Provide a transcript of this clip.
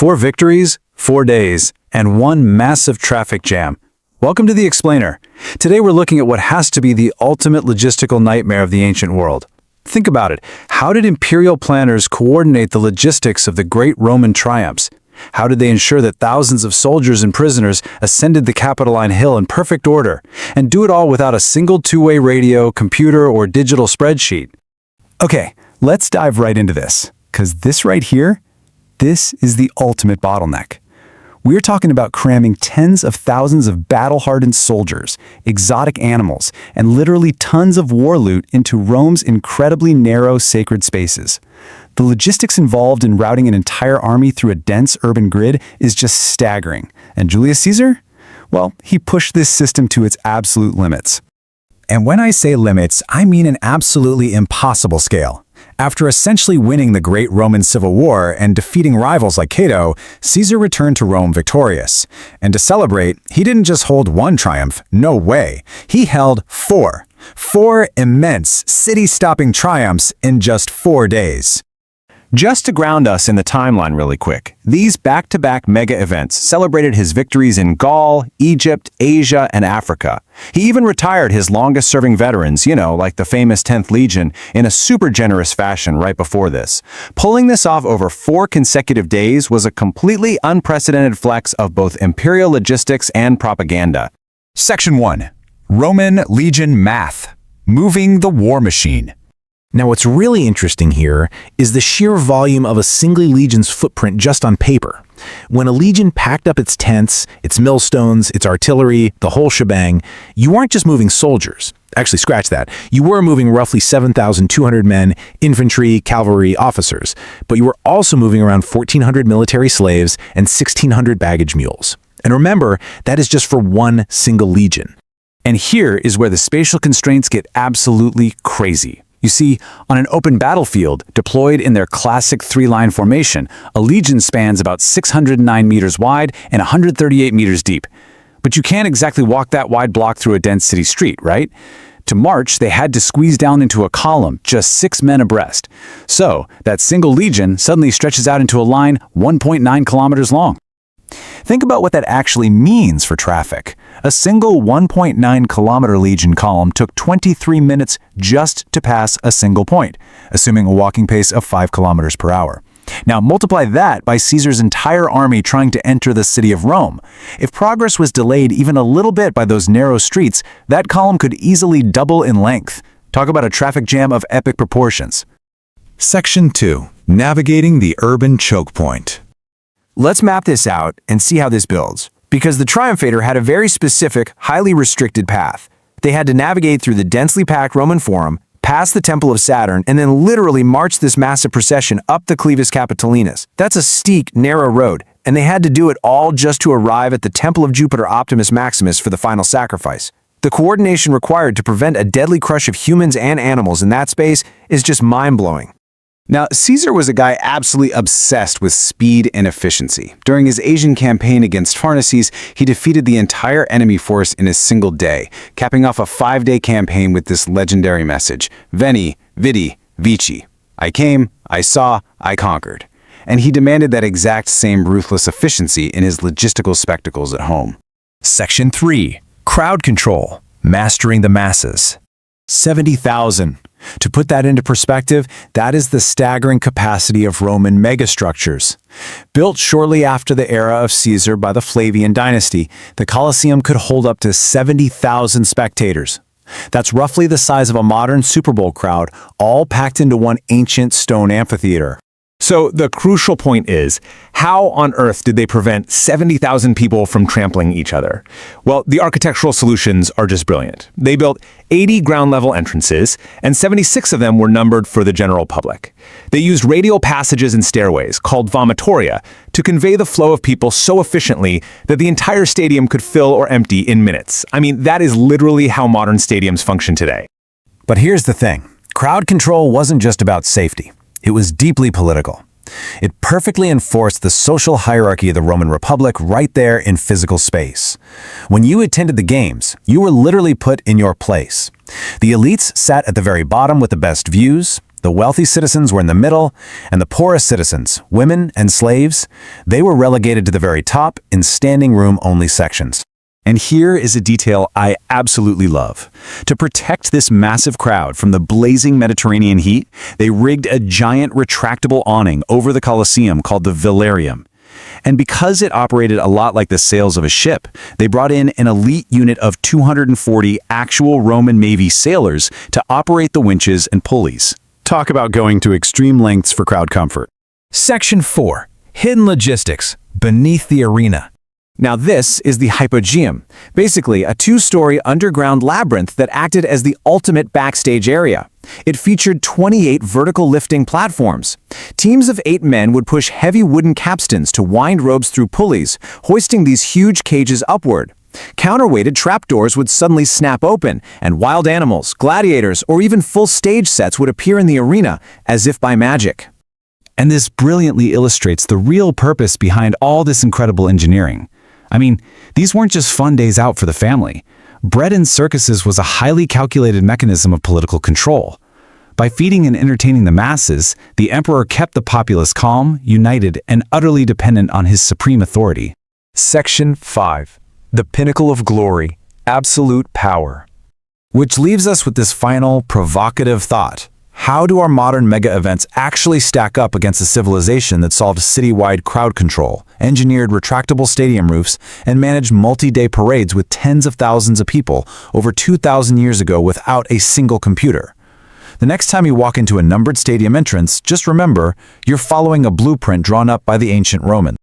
4 victories, 4 days, and one massive traffic jam. Welcome to The Explainer. Today we're looking at what has to be the ultimate logistical nightmare of the ancient world. Think about it. How did imperial planners coordinate the logistics of the great Roman triumphs? How did they ensure that thousands of soldiers and prisoners ascended the Capitoline Hill in perfect order, and do it all without a single two-way radio, computer, or digital spreadsheet? Okay, let's dive right into this, because this right here, this is the ultimate bottleneck. We're talking about cramming tens of thousands of battle-hardened soldiers, exotic animals, and literally tons of war loot into Rome's incredibly narrow sacred spaces. The logistics involved in routing an entire army through a dense urban grid is just staggering. And Julius Caesar? Well, he pushed this system to its absolute limits. And when I say limits, I mean an absolutely impossible scale. After essentially winning the Great Roman Civil War and defeating rivals like Cato, Caesar returned to Rome victorious. And to celebrate, he didn't just hold one triumph, no way. He held 4. 4 immense, city-stopping triumphs in just 4 days. Just to ground us in the timeline really quick, these back-to-back mega events celebrated his victories in Gaul, Egypt, Asia, and Africa. He even retired his longest-serving veterans, like the famous 10th Legion, in a super generous fashion right before this. Pulling this off over 4 consecutive days was a completely unprecedented flex of both imperial logistics and propaganda. Section 1. Roman Legion Math. Moving the war machine. Now, what's really interesting here is the sheer volume of a single legion's footprint just on paper. When a legion packed up its tents, its millstones, its artillery, the whole shebang, you weren't just moving soldiers. Actually, scratch that. You were moving roughly 7,200 men, infantry, cavalry, officers, but you were also moving around 1,400 military slaves and 1,600 baggage mules. And remember, that is just for one single legion. And here is where the spatial constraints get absolutely crazy. You see, on an open battlefield, deployed in their classic 3-line formation, a legion spans about 609 meters wide and 138 meters deep. But you can't exactly walk that wide block through a dense city street, right? To march, they had to squeeze down into a column, just 6 men abreast. So, that single legion suddenly stretches out into a line 1.9 kilometers long. Think about what that actually means for traffic. A single 1.9 kilometer legion column took 23 minutes just to pass a single point, assuming a walking pace of 5 kilometers per hour. Now multiply that by Caesar's entire army trying to enter the city of Rome. If progress was delayed even a little bit by those narrow streets, that column could easily double in length. Talk about a traffic jam of epic proportions. Section 2. Navigating the urban choke point. Let's map this out and see how this builds, because the Triumphator had a very specific, highly restricted path. They had to navigate through the densely packed Roman Forum, past the Temple of Saturn, and then literally march this massive procession up the Clivus Capitolinus. That's a steep, narrow road, and they had to do it all just to arrive at the Temple of Jupiter Optimus Maximus for the final sacrifice. The coordination required to prevent a deadly crush of humans and animals in that space is just mind-blowing. Now, Caesar was a guy absolutely obsessed with speed and efficiency. During his Asian campaign against Pharnaces, he defeated the entire enemy force in a single day, capping off a 5-day campaign with this legendary message: Veni, Vidi, Vici. I came, I saw, I conquered. And he demanded that exact same ruthless efficiency in his logistical spectacles at home. Section 3. Crowd control. Mastering the masses. 70,000. To put that into perspective, that is the staggering capacity of Roman megastructures. Built shortly after the era of Caesar by the Flavian dynasty, the Colosseum could hold up to 70,000 spectators. That's roughly the size of a modern Super Bowl crowd, all packed into one ancient stone amphitheater. So the crucial point is, how on earth did they prevent 70,000 people from trampling each other? Well, the architectural solutions are just brilliant. They built 80 ground-level entrances, and 76 of them were numbered for the general public. They used radial passages and stairways, called vomitoria, to convey the flow of people so efficiently that the entire stadium could fill or empty in minutes. I mean, that is literally how modern stadiums function today. But here's the thing. Crowd control wasn't just about safety. It was deeply political. It perfectly enforced the social hierarchy of the Roman Republic right there in physical space. When you attended the games, you were literally put in your place. The elites sat at the very bottom with the best views. The wealthy citizens were in the middle, and the poorest citizens, women and slaves, they were relegated to the very top in standing room only sections. And here is a detail I absolutely love. To protect this massive crowd from the blazing Mediterranean heat, they rigged a giant retractable awning over the Colosseum called the velarium. And because it operated a lot like the sails of a ship, they brought in an elite unit of 240 actual Roman Navy sailors to operate the winches and pulleys. Talk about going to extreme lengths for crowd comfort. Section 4. Hidden logistics beneath the arena. Now this is the hypogeum, basically a two-story underground labyrinth that acted as the ultimate backstage area. It featured 28 vertical lifting platforms. Teams of 8 men would push heavy wooden capstans to wind ropes through pulleys, hoisting these huge cages upward. Counterweighted trapdoors would suddenly snap open, and wild animals, gladiators, or even full stage sets would appear in the arena as if by magic. And this brilliantly illustrates the real purpose behind all this incredible engineering. I mean, these weren't just fun days out for the family. Bread in circuses was a highly calculated mechanism of political control. By feeding and entertaining the masses, the emperor kept the populace calm, united, and utterly dependent on his supreme authority. Section 5. The pinnacle of glory, absolute power. Which leaves us with this final, provocative thought. How do our modern mega events actually stack up against a civilization that solved citywide crowd control, engineered retractable stadium roofs, and managed multi-day parades with tens of thousands of people over 2,000 years ago without a single computer? The next time you walk into a numbered stadium entrance, just remember, you're following a blueprint drawn up by the ancient Romans.